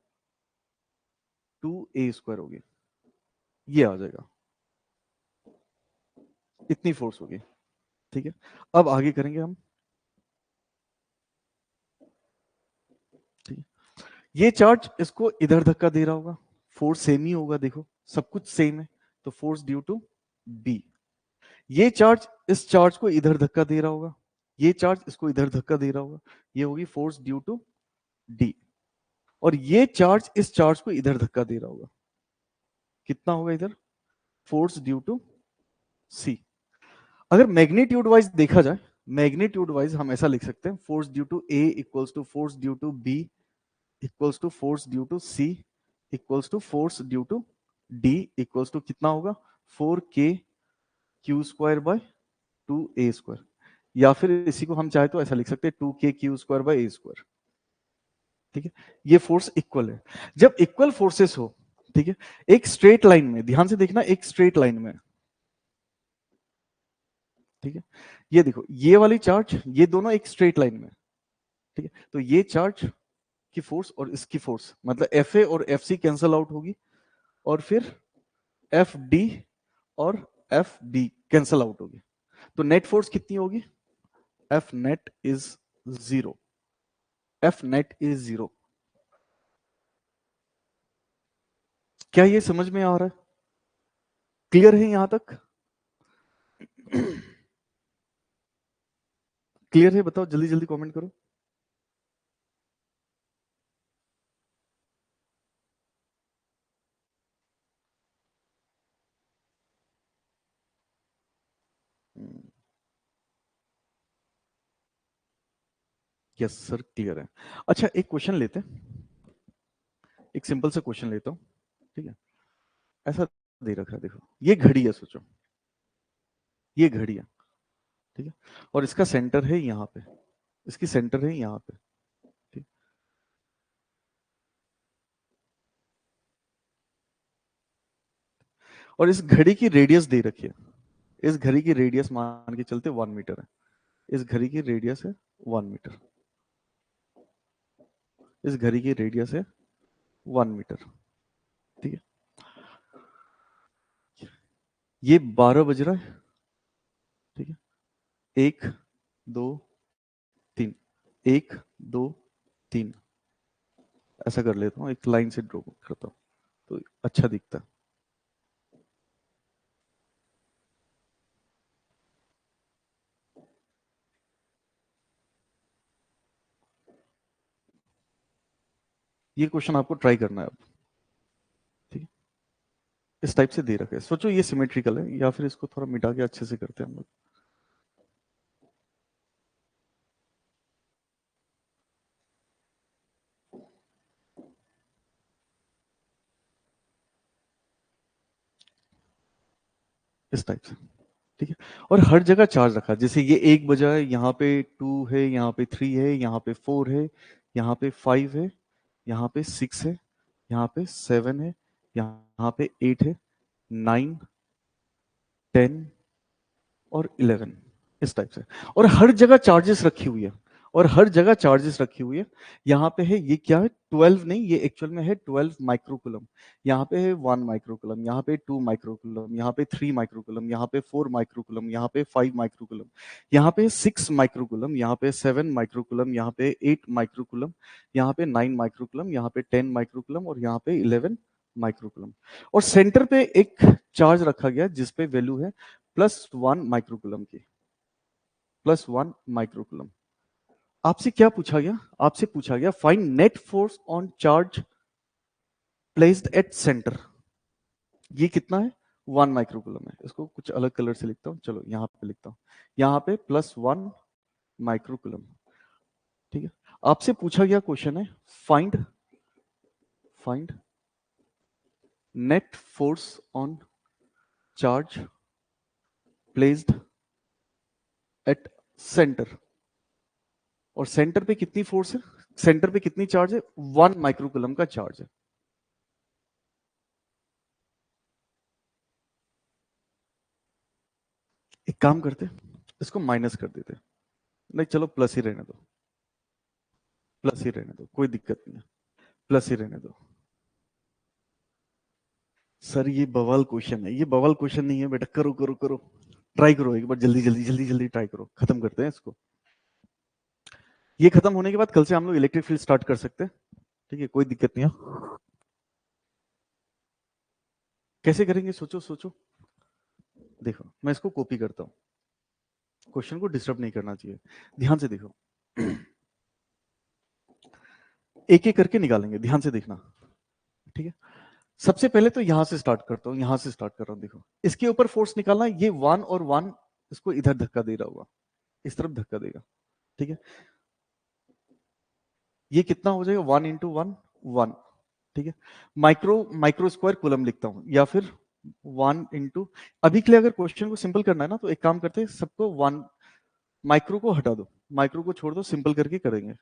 2a स्क्वायर होगी, ये आ जाएगा, इतनी फोर्स होगी, ठीक है। अब आगे करेंगे हम, ठीक है, ये चार्ज इसको इधर धक्का दे रहा होगा, फोर्स सेम ही होगा, देखो सब कुछ सेम है, तो फोर्स ड्यू टू बी, ये चार्ज इस चार्ज को इधर धक्का दे रहा होगा, ये चार्ज इसको इधर धक्का दे रहा होगा, ये होगी फोर्स ड्यू टू डी, और ये चार्ज इस चार्ज को इधर धक्का दे रहा होगा, कितना होगा इधर, फोर्स ड्यू टू सी। अगर मैग्नीट्यूड वाइज देखा जाए, मैग्नीट्यूड वाइज हम ऐसा लिख सकते हैं, force due to a equals to force due to b equals to force due to c equals to force due to d equals to कितना होगा, 4k Q square bye 2a square. या फिर इसी को हम चाहे तो ऐसा लिख सकते हैं 2k Q square by a square. ठीक है, ये फोर्स इक्वल है। जब इक्वल फोर्सेस हो, ठीक है, एक स्ट्रेट लाइन में, ध्यान से देखना, एक स्ट्रेट लाइन में, ठीक है, ये देखो ये वाली चार्ज, ये दोनों एक स्ट्रेट लाइन में, ठीक है, तो ये चार्ज की फोर्स और इसकी फोर्स, मतलब एफ ए और एफ सी कैंसल आउट होगी, और फिर एफ डी और एफ बी कैंसल आउट होगी, तो नेट फोर्स कितनी होगी, F net is 0, F net is 0। क्या ये समझ में आ रहा है, क्लियर है यहां तक? क्लियर है, बताओ जल्दी जल्दी कमेंट करो। यस सर, क्लियर है। अच्छा, एक क्वेश्चन लेते हैं, एक सिंपल सा क्वेश्चन लेता हूं, ठीक है। ऐसा दे रखा है, देखो ये घड़ी है, सोचो ये घड़ी है, ठीक है, और इसका सेंटर है यहाँ पे, इसकी सेंटर है यहाँ पे, ठीक। और इस घड़ी की रेडियस दे रखी है, इस घड़ी की रेडियस मान के चलते 1 मीटर है, इस घड़ी की रेडियस है 1 मीटर, इस घड़ी की रेडियस है 1 मीटर, ठीक है। ये 12 बज रहा है, ठीक है, 1 2 3, 1 2 3, ऐसा कर लेता हूँ, एक लाइन से ड्रॉ करता हूँ तो अच्छा दिखता है। ये क्वेश्चन आपको ट्राई करना है अब, ठीक है, इस टाइप से दे रखा है, सोचो ये सिमेट्रिकल है, या फिर इसको थोड़ा मिटा के अच्छे से करते हैं हम लोग। इस टाइप से, ठीक है, और हर जगह चार्ज रखा, जैसे ये 1 बजा है, यहाँ पे 2 है, यहाँ पे 3 है, यहाँ पे 4 है, यहाँ पे 5 है, यहाँ पे 6 है, यहाँ पे 7 है, यहाँ पे 8 है, 9 10 और 11, इस टाइप से। और हर जगह चार्जेस रखी हुई है, और हर जगह चार्जेस रखी हुई है। यहाँ पे है, ये क्या है, 12 नहीं, ये एक्चुअल में है 12 माइक्रोकुलम। यहाँ पे है 1 माइक्रोकुलम, यहाँ पे 2 माइक्रोकुलम, यहाँ पे 3 माइक्रोकुलम, यहाँ पे 4 माइक्रोकुलम, यहाँ पे 5 माइक्रोकुलम, यहाँ पे 6 माइक्रोकुलम, यहाँ पे 7 माइक्रोकुलम, यहाँ पे 8 माइक्रोकुलम, यहाँ पे 9 माइक्रोकुलम, यहाँ पे 10 माइक्रोकुलम, और यहाँ पे 11 माइक्रोकुलम। और सेंटर पे एक चार्ज रखा गया जिसपे वैल्यू है +1 माइक्रोकुलम की, +1 माइक्रोकुलम। आपसे क्या पूछा गया, आपसे पूछा गया find net force on charge placed at centre. ये कितना है, 1 माइक्रोकुलम है। इसको कुछ अलग कलर से लिखता हूं, चलो यहां पे लिखता हूं, यहां पे +1 माइक्रोकुलम, ठीक है। आपसे पूछा गया क्वेश्चन है, find find net force on charge placed at centre. और सेंटर पे कितनी फोर्स है, सेंटर पे कितनी चार्ज है, 1 माइक्रोकुलम का चार्ज है। एक काम करते, इसको माइनस कर देते, नहीं चलो प्लस ही रहने दो, प्लस ही रहने दो, कोई दिक्कत नहीं है, प्लस ही रहने दो। सर ये बवाल क्वेश्चन है, ये बवाल क्वेश्चन नहीं है बेटा, करो करो करो, ट्राई करो एक बार, जल्दी जल्दी जल्दी जल्दी ट्राई करो, खत्म करते हैं इसको। ये खत्म होने के बाद कल से हम लोग इलेक्ट्रिक फील्ड स्टार्ट कर सकते हैं, ठीक है, कोई दिक्कत नहीं है। कैसे करेंगे, सोचो सोचो। देखो मैं इसको कॉपी करता हूँ, क्वेश्चन को डिस्टर्ब नहीं करना चाहिए, ध्यान से देखो। एक एक करके निकालेंगे, ध्यान से देखना, ठीक है। सबसे पहले तो यहां से स्टार्ट करता हूं, यहां से स्टार्ट कर रहा हूं। देखो इसके ऊपर फोर्स निकालना, ये 1 और 1 इसको इधर धक्का दे रहा होगा, इस तरफ धक्का देगा, ठीक है। ये कितना हो जाएगा, 1 इंटू 1 1, ठीक है। माइक्रो स्क्वायर कूलम लिखता हूं, या फिर 1 इंटू, अभी के लिए अगर क्वेश्चन को सिंपल करना है ना, तो एक काम करते हैं, सबको 1 माइक्रो को हटा दो, माइक्रो को छोड़ दो, सिंपल करके करेंगे।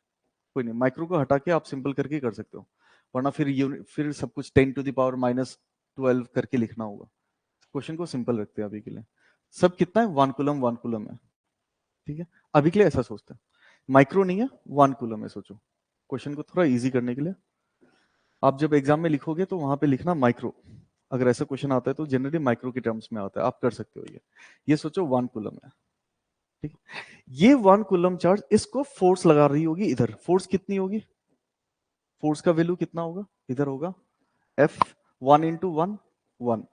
कोई नहीं, माइक्रो को हटा के आप सिंपल करके कर सकते हो, वरना फिर सब कुछ 10 टू द पावर -12 करके लिखना होगा। क्वेश्चन को सिंपल रखते हैं अभी के लिए। सब कितना है, 1 कूलम है, ठीक है। अभी के लिए ऐसा सोचते हैं, माइक्रो नहीं है, 1 कूलम है, सोचो। क्वेश्चन को थोड़ा इजी करने के लिए आप जब एग्जाम में लिखोगे तो वहां पे लिखना माइक्रो। अगर ऐसा क्वेश्चन आता है तो जनरली माइक्रो के टर्म्स में आता है, आप कर सकते हो। ये सोचो 1 कूलम है, ठीक है। ये 1 कूलम चार्ज, इसको फोर्स लगा रही होगी इधर, फोर्स कितनी होगी, फोर्स का वैल्यू कितना होगा, इधर होगा F 1 इंटू 1 1,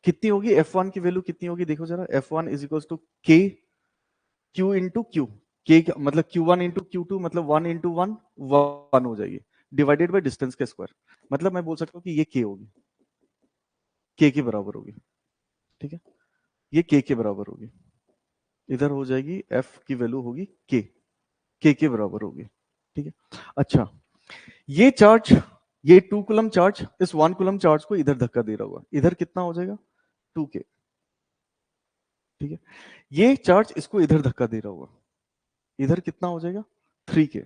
कितनी होगी F1 की वैल्यू कितनी होगी, देखो जरा, F1 is equal to K Q into Q, K मतलब Q1 इंटू Q2, मतलब 1 इंटू 1 1 हो जाएगी, डिवाइडेड बाई डिस्टेंस के स्क्वायर। मतलब मैं बोल सकता हूँ कि ये K होगी, K के बराबर होगी, ठीक है। ये K के बराबर होगी, इधर हो जाएगी F की वैल्यू होगी K के बराबर होगी, ठीक है। अच्छा, ये चार्ज, ये 2 कूलम चार्ज इस 1 कूलम चार्ज को इधर धक्का दे रहा होगा, इधर कितना हो जाएगा 2K, ठीक है। ये चार्ज इसको इधर धक्का दे रहा होगा, इधर कितना हो जाएगा 3K।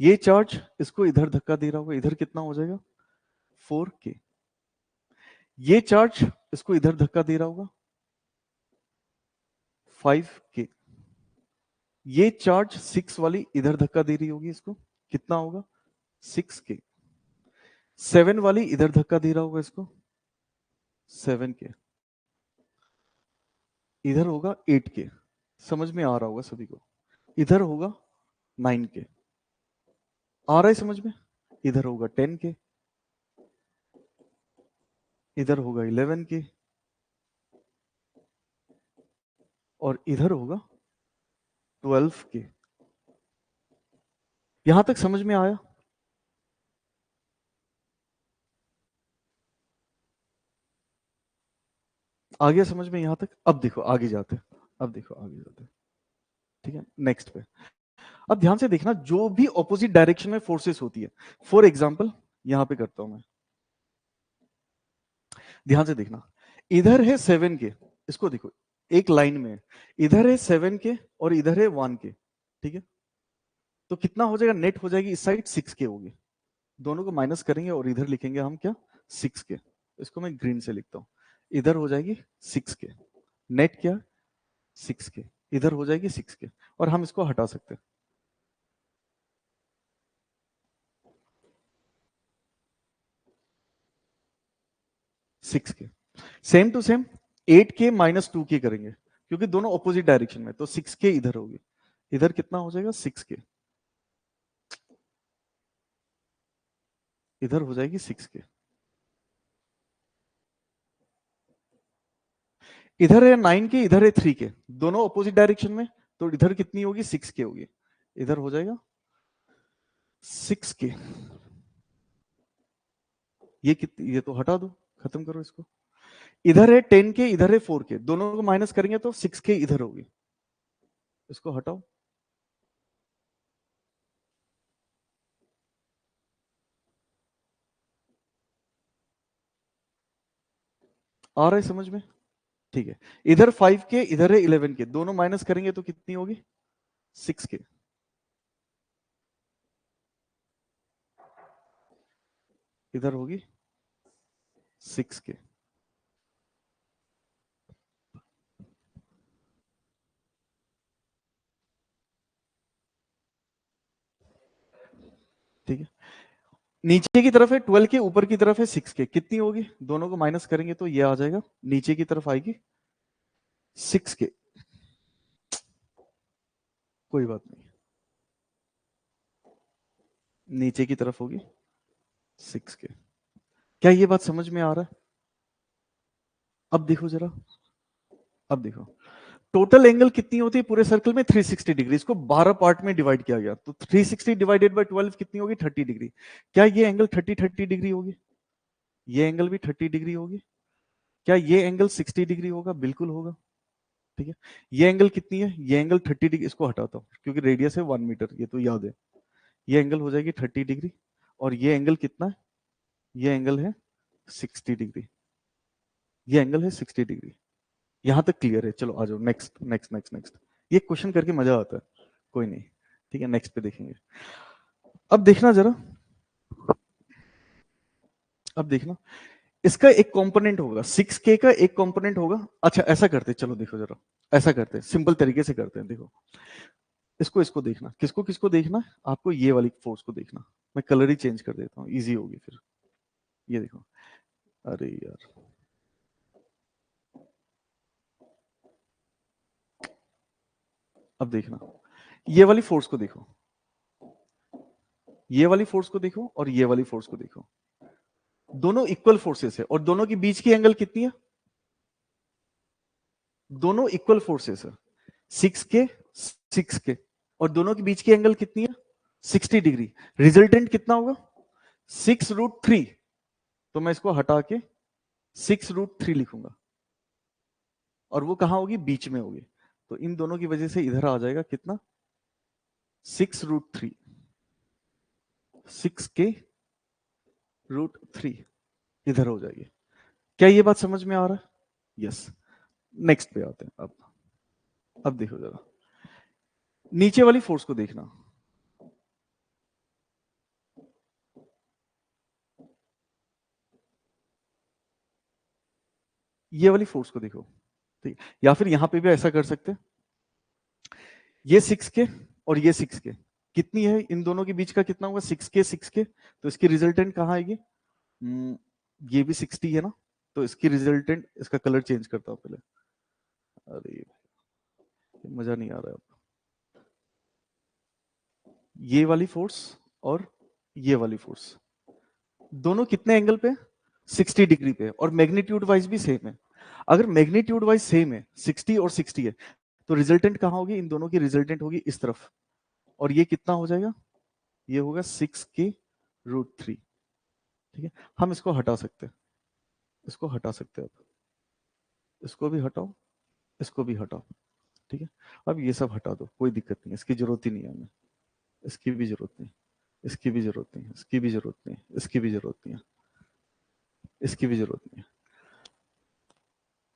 ये चार्ज इसको इधर धक्का दे रहा होगा, इधर कितना हो जाएगा 4K। ये चार्ज इसको इधर धक्का दे रहा होगा 5K। ये चार्ज 6 वाली इधर धक्का दे रही होगी इसको, कितना होगा 6K। 7 वाली इधर धक्का दे रहा होगा इसको 7K, इधर होगा 8K। समझ में आ रहा होगा सभी को, इधर होगा 9K, आ रहा है समझ में। इधर होगा 10K, इधर होगा 11K, और इधर होगा 12K। यहां तक समझ में आया, आ गया समझ में यहां तक। अब देखो आगे जाते हैं, अब देखो आगे जाते हैं, ठीक है, नेक्स्ट पे। अब ध्यान से देखना, जो भी ऑपोजिट डायरेक्शन में फोर्सेस होती है, फॉर एग्जाम्पल यहां पे करता हूं मैं, ध्यान से देखना, इधर है 7K, इसको देखो एक लाइन में, इधर है 7K और इधर है 1K, ठीक है। तो कितना हो जाएगा, नेट हो जाएगी इस साइड 6K होगी, दोनों को माइनस करेंगे और इधर लिखेंगे हम क्या 6K। इसको मैं ग्रीन से लिखता हूं, इधर हो जाएगी 6K, नेट क्या 6K, इधर हो जाएगी 6K, और हम इसको हटा सकते हैं। 6K, same to same 8K minus 2K करेंगे, क्योंकि दोनों ऑपोजिट डायरेक्शन में, तो 6K इधर होगी, इधर कितना हो जाएगा 6K, इधर हो जाएगी 6K। इधर है 9K, इधर है 3K, दोनों ऑपोजिट डायरेक्शन में, तो इधर कितनी होगी 6K होगी, इधर हो जाएगा 6K। ये कितनी, ये तो हटा दो, खत्म करो इसको। इधर है 10K, इधर है 4K, दोनों को माइनस करेंगे तो 6K इधर होगी, इसको हटाओ। आ रहा है समझ में, ठीक है। इधर 5K, इधर है 11K, दोनों माइनस करेंगे तो कितनी होगी 6K, इधर होगी 6K, ठीक है। नीचे की तरफ है 12K, ऊपर की तरफ है 6K, कितनी होगी, दोनों को माइनस करेंगे तो ये आ जाएगा, नीचे की तरफ आएगी 6K, कोई बात नहीं, नीचे की तरफ होगी 6K। क्या ये बात समझ में आ रहा है। अब देखो जरा, अब देखो, टोटल एंगल कितनी होती है पूरे सर्कल में? 360 डिग्री। इसको 12 पार्ट में डिवाइड किया गया, तो 360 डिवाइडेड बाय 12 कितनी होगी? 30 डिग्री। क्या ये एंगल 30 डिग्री होगी? ये एंगल भी 30 डिग्री होगी। क्या ये एंगल 60 डिग्री होगा? बिल्कुल होगा। ठीक है, ये एंगल कितनी है? ये एंगल 30 डिग्री। इसको हटाता हूं क्योंकि रेडियस है 1 मीटर, ये तो याद है। ये एंगल हो जाएगी 30 डिग्री, और ये एंगल कितना है? ये एंगल है 60 डिग्री। ये एंगल है 60 डिग्री। यहां तक क्लियर है? चलो आ जाओ, नेक्स्ट नेक्स्ट नेक्स्ट नेक्स्ट। ये क्वेश्चन करके मजा आता है, कोई नहीं। ठीक है, नेक्स्ट पे देखेंगे। अब देखना जरा, अब देखना, इसका एक कंपोनेंट होगा 6K का, एक कंपोनेंट होगा। अच्छा ऐसा करते, चलो देखो जरा, ऐसा करते, सिंपल तरीके से करते हैं। देखो, इसको इसको देखना, किसको किसको देखना है आपको? ये वाली फोर्स को देखना। मैं कलर ही चेंज कर देता हूँ, इजी होगी फिर। ये देखो, अरे यार, अब देखना, ये वाली फोर्स को देखो, ये वाली फोर्स को देखो, और ये वाली फोर्स को देखो। दोनों इक्वल फोर्सेस है, और दोनों के बीच की एंगल कितनी है? दोनों इक्वल फोर्सेस है, 6K 6K, और दोनों के बीच की एंगल कितनी है? 60 डिग्री। रिजल्टेंट कितना होगा? 6√3। तो मैं इसको हटा के 6√3 लिखूंगा, और वो कहां होगी? बीच में होगी। तो इन दोनों की वजह से इधर आ जाएगा कितना? 6√3, 6K√3 इधर हो जाएगी। क्या ये बात समझ में आ रहा है? यस। नेक्स्ट पे आते हैं। अब देखो जरा, नीचे वाली फोर्स को देखना। ये वाली फोर्स को देखो, ठीक, या फिर यहां पे भी ऐसा कर सकते हैं। ये 6K और ये 6K कितनी है? इन दोनों के बीच का कितना होगा? 6K 6K। तो इसकी रिजल्टेंट कहां आएगी? ये भी 60 है ना, तो इसकी रिजल्टेंट, इसका कलर चेंज करता हूं पहले। अरे मजा नहीं आ रहा है अब। ये वाली फोर्स और ये वाली फोर्स दोनों कितने एंगल पे? 60 डिग्री पे, और मैग्नीट्यूड वाइज भी सेम है। अगर मैग्नीट्यूड वाइज सेम है, 60 और 60 है, तो रिजल्टेंट कहां होगी? इन दोनों की रिजल्टेंट होगी इस तरफ, और ये कितना हो जाएगा? ये होगा 6K√3। ठीक है, हम इसको हटा सकते हैं, इसको हटा सकते हैं। अब इसको भी हटाओ, इसको भी हटाओ। ठीक है, अब ये सब हटा दो, कोई दिक्कत नहीं है, इसकी जरूरत ही नहीं है हमें। इसकी भी जरूरत नहीं, इसकी भी जरूरत नहीं, इसकी भी जरूरत नहीं, इसकी भी जरूरत नहीं है, इसकी भी जरूरत नहीं है।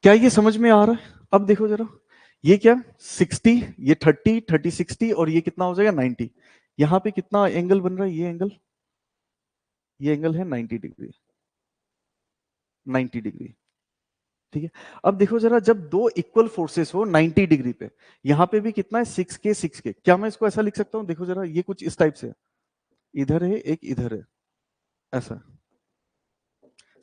क्या ये समझ में आ रहा है? अब देखो जरा, ये क्या? 60, ये 30, 30 60, और ये कितना हो जाएगा? 90। यहां पे कितना एंगल बन रहा है? ये एंगल है 90 डिग्री, 90 डिग्री। ठीक है, अब देखो जरा, जब दो इक्वल फोर्सेस हो 90 डिग्री पे, यहां पे भी कितना है? 6K 6K। क्या मैं इसको ऐसा लिख सकता हूं? देखो जरा, ये कुछ इस टाइप से है, इधर है एक, इधर है, ऐसा।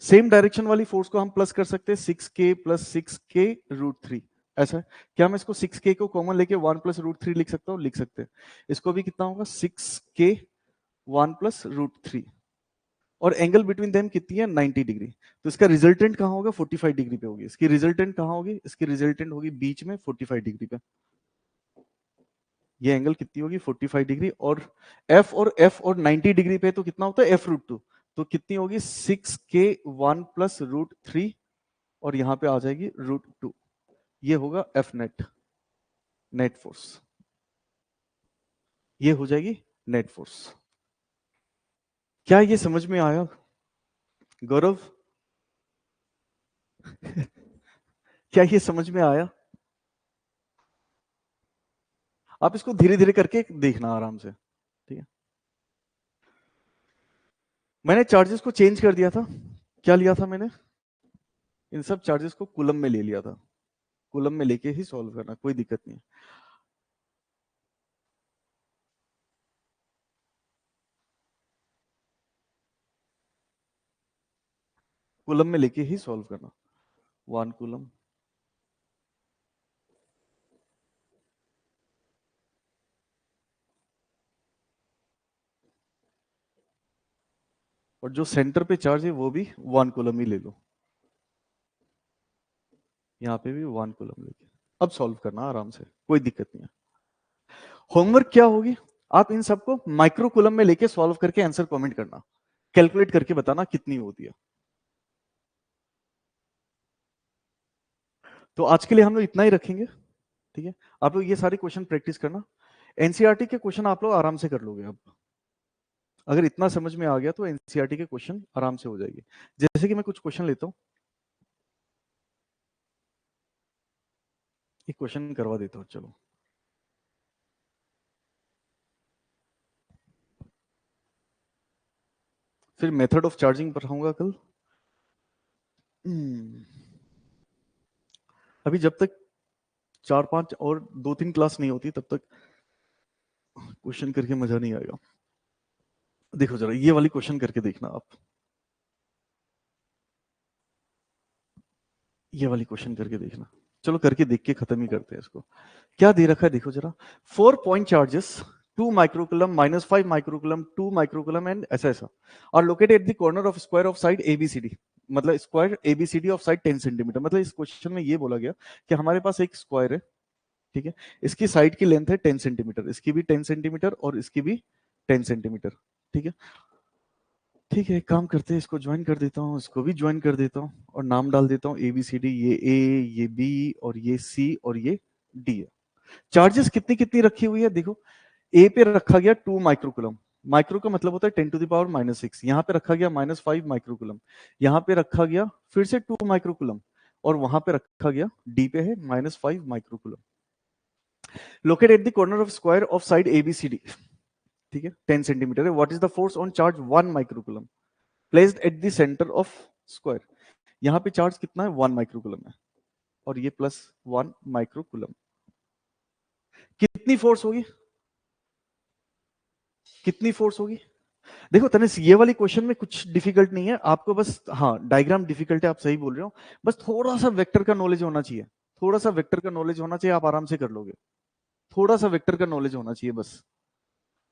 सेम डायरेक्शन वाली फोर्स को हम प्लस कर सकते हैं, 6K प्लस 6K√3, ऐसा है। क्या मैं इसको 6K को कॉमन लेके 1 + √3 लिख सकता हूँ? लिख सकते हैं। इसको भी कितना होगा? 6K 1 + √3, और एंगल बिटवीन देम कितनी है? 90 डिग्री। तो इसका रिजल्टेंट कहां होगा? 45 डिग्री पे होगी। इसकी रिजल्टेंट कहां होगी? इसकी रिजल्टेंट होगी बीच में, 45 डिग्री पे। ये एंगल कितनी होगी? 45 डिग्री। और 90 डिग्री पे तो कितना होता है? F√2। तो कितनी होगी? 6K 1 + √3, और यहां पे आ जाएगी √2। ये होगा F नेट, नेट फोर्स। ये हो जाएगी नेट फोर्स। क्या ये समझ में आया गौरव? क्या ये समझ में आया? आप इसको धीरे धीरे करके देखना आराम से। ठीक है, मैंने चार्जेस को चेंज कर दिया था। क्या लिया था मैंने? इन सब चार्जेस को कूलम में ले लिया था। कूलम में लेके ही सॉल्व करना, कोई दिक्कत नहीं। कूलम में लेके ही सॉल्व करना। 1 कूलम, और जो सेंटर पे चार्ज है वो भी 1 कूलम ही ले लो। यहाँ पे भी 1 कूलम लेके, अब सॉल्व करना आराम से, कोई दिक्कत नहीं है। होमवर्क क्या होगी, आप इन सबको माइक्रोकुलम में लेके सॉल्व करके आंसर कमेंट करना, कैलकुलेट करके बताना कितनी होती है। तो आज के लिए हम लोग इतना ही रखेंगे, ठीक है। आप लोग ये सारे क्वेश्चन प्रैक्टिस करना, एनसीईआरटी के क्वेश्चन आप लोग आराम से कर लोगे। अब अगर इतना समझ में आ गया तो एनसीईआरटी के क्वेश्चन आराम से हो जाएंगे। जैसे कि मैं कुछ क्वेश्चन लेता हूं, एक क्वेश्चन करवा देता हूं, चलो। फिर मेथड ऑफ चार्जिंग पढ़ाऊंगा कल। हम्म, अभी जब तक 4-5 और 2-3 क्लास नहीं होती तब तक क्वेश्चन करके मजा नहीं आएगा। देखो जरा ये वाली क्वेश्चन करके देखना आप, ये वाली क्वेश्चन करके देखना। चलो करके देख के खत्म ही करते हैं इसको। क्या दे रखा है देखो जरा, 4 point charges 2 microcoulomb -5 microcoulomb 2 microcoulomb and ऐसा ऐसा are located at the corner of square of side ABCD. मतलब square ABCD of side 10 centimetre. मतलब इस क्वेश्चन में ये बोला गया कि हमारे पास एक स्क्वायर है, ठीक है, इसकी साइड की लेंथ है 10 सेंटीमीटर, इसकी भी 10 सेंटीमीटर और इसकी भी 10 सेंटीमीटर, ठीक है। ठीक है, एक काम करते हैं, इसको ज्वाइन कर देता हूँ, इसको भी ज्वाइन कर देता हूँ और नाम डाल देता हूँ ए बी सी डी। ये ए, ये बी और ये सी और ये डी है। चार्जेस कितनी कितनी रखी हुई है देखो, ए पे रखा गया 2 माइक्रोकुलम, माइक्रो का मतलब होता है 10⁻⁻⁶, यहाँ पे रखा गया -5 माइक्रोकुलम, यहाँ पे रखा गया फिर से 2 माइक्रोकुलम और वहां पे रखा गया डी पे है -5 microcoulomb. Locate at the corner of square of side ABCD, ठीक है, 10 सेंटीमीटर है। What is the force on charge 1 microcoulomb placed at the centre of square. यहाँ पे चार्ज कितना है 1 माइक्रोकुलम है और ये +1 माइक्रोकुलम। कितनी फोर्स होगी, कितनी फोर्स होगी। देखो तनिष, ये वाली क्वेश्चन में कुछ डिफिकल्ट नहीं है आपको, बस हाँ डायग्राम डिफिकल्ट है, आप सही बोल रहे हो। बस थोड़ा सा वेक्टर का नॉलेज होना चाहिए, थोड़ा सा वेक्टर का नॉलेज होना चाहिए, आप आराम से कर लोगे। थोड़ा सा वेक्टर का नॉलेज होना चाहिए बस।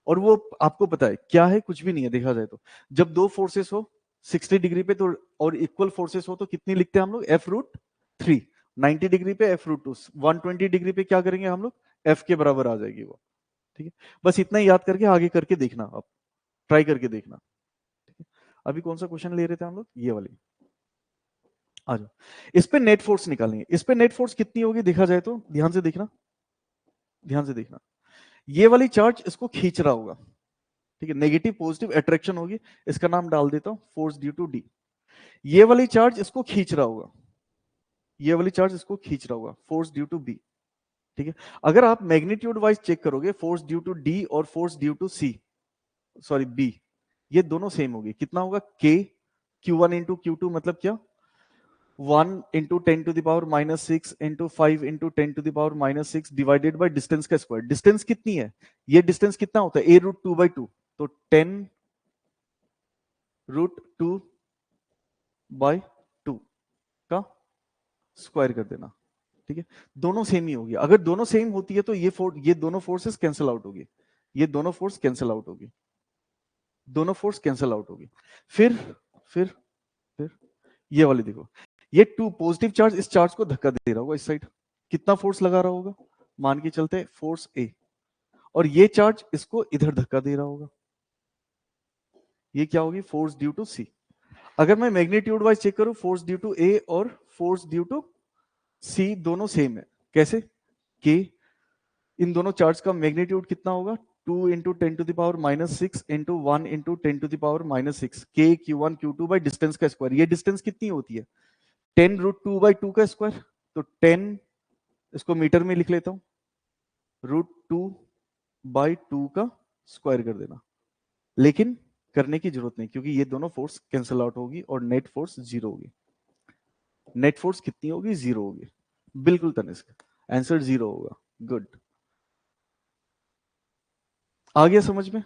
और वो आपको पता है क्या है, कुछ भी नहीं है देखा जाए तो। जब दो फोर्सेस हो 60 डिग्री पे तो और इक्वल फोर्सेस हो तो कितनी लिखते हैं हम लोग, F√3। 90 डिग्री पे F√2, 120 डिग्री पे क्या करेंगे हम लोग, F के बराबर आ जाएगी वो, ठीक है। बस इतना ही याद करके आगे करके देखना, आप ट्राई करके देखना, ठीक है। अभी कौन सा क्वेश्चन ले रहे थे हम लोग, ये वाली। आ जाओ, इस पे नेट फोर्स निकालेंगे। इस पे नेट फोर्स कितनी होगी देखा जाए तो, ध्यान से देखना, ध्यान से देखना। ये वाली चार्ज इसको खींच रहा होगा, ठीक है, नेगेटिव पॉजिटिव अट्रैक्शन होगी, इसका नाम डाल देता हूं फोर्स ड्यू टू डी। ये वाली चार्ज इसको खींच रहा होगा, ये वाली चार्ज इसको खींच रहा होगा, फोर्स ड्यू टू बी, ठीक है। अगर आप मैग्नीट्यूड वाइज चेक करोगे, फोर्स ड्यू टू डी और force due to C, sorry B, ये दोनों सेम होगी। कितना होगा, के Q1 इंटू Q2 मतलब क्या, 1 × 10⁻⁻6 into 5 into 10⁻⁻6 divided by distance का स्क्वायर। डिस्टेंस कितनी है, ये डिस्टेंस कितना होता है, A√2/2, तो 10√2/2 का स्क्वायर कर देना, ठीक है। दोनों सेम ही होगी, अगर दोनों सेम होती है तो ये दोनों फोर्सेस कैंसिल आउट होगी, ये दोनों फोर्स कैंसिल आउट होगी, दोनों फोर्स कैंसिल आउट होगी। फिर फिर फिर ये वाली देखो, ये 2 पॉजिटिव चार्ज इस चार्ज को धक्का दे रहा होगा इस साइड, कितना फोर्स लगा रहा होगा, मान के चलते फोर्स ए, और ये चार्ज इसको इधर धक्का दे रहा होगा, ये क्या होगी, फोर्स ड्यू टू सी। अगर मैं मैग्नीट्यूड वाइज चेक करूं, फोर्स ड्यू टू ए और फोर्स ड्यू टू सी दोनों सेम है, कैसे, के, इन दोनों चार्ज का मैग्नीट्यूड कितना होगा, 2 × 10⁻⁻6 इंटू 1 × 10⁻⁻6 के Q1 Q2 बाई डिस्टेंस का स्क्वायर। ये डिस्टेंस कितनी होती है, 10√2/2 का स्क्वायर, तो 10, इसको मीटर में लिख लेता हूं, √2/2 का स्क्वायर कर देना। लेकिन करने की जरूरत नहीं, क्योंकि ये दोनों फोर्स कैंसिल आउट होगी और नेट फोर्स 0 होगी। नेट फोर्स कितनी होगी, 0 होगी, बिल्कुल तनिष्क, आंसर 0 होगा। गुड, आ गया समझ में।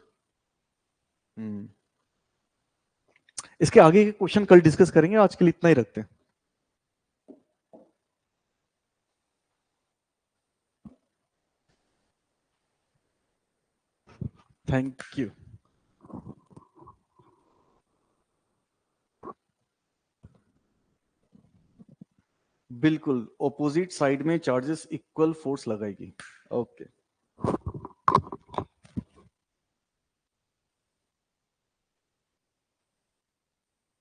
इसके आगे के क्वेश्चन कल डिस्कस करेंगे, आज के लिए इतना ही रखते हैं। Thank you. बिल्कुल, ऑपोजिट साइड में चार्जेस इक्वल फोर्स लगाएगी। ओके